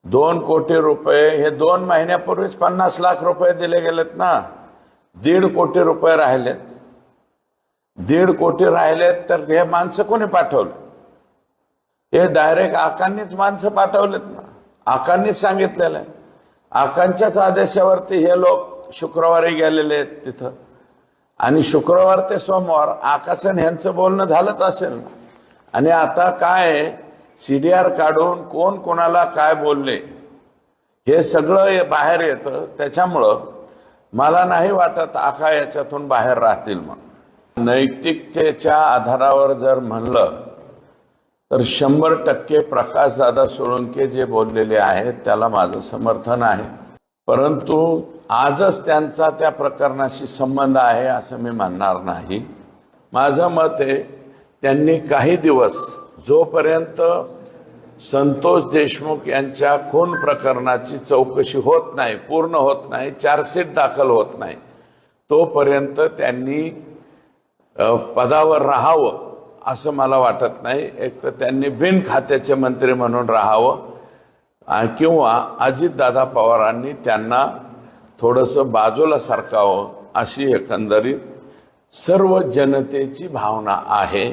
2 कोटी रुपये हे 2 महिन्यापूर्वीच 50 लाख रुपये दिले गेलेत ना। 1.5 कोटी रुपये राहिलेत। 1.5 कोटी राहिलेत तर हे माणसं कोणी पाठवले? हे डायरेक्ट आकांनीच माणसं पाठवलेत ना। आकांनीच सांगितलेलं आहे। आकांच्याच आदेशावरती हे लोक शुक्रवारी गेलेले आहेत तिथं, आणि शुक्रवार ते सोमवार आकाशन यांचं बोलणं झालंच असेल ना। आणि आता काय सीडीआर काढून कोण कोणाला काय बोलले हे सगळं बाहेर येतं। त्याच्यामुळं मला नाही वाटत आका याच्यातून बाहेर राहतील म्हणून। नैतिकतेच्या आधारावर जर म्हणलं तर 100% प्रकाशदादा सोळंके जे बोललेले आहेत त्याला माझं समर्थन आहे, परंतु आजच त्यांचा त्या प्रकरणाशी संबंध आहे असं मी म्हणणार नाही। माझं मत आहे त्यांनी काही दिवस जोपर्यंत संतोष देशमुख यांच्या खून प्रकरणाची चौकशी होत नाही, पूर्ण होत नाही, चार्जशीट दाखल होत नाही, तोपर्यंत त्यांनी पदावर राहावं असं मला वाटत नाही। एक तर त्यांनी बिन खात्याचे मंत्री म्हणून राहावं किंवा अजितदादा पवारांनी त्यांना थोडंसं बाजूला सरकावं अशी एकंदरीत सर्व जनतेची भावना आहे।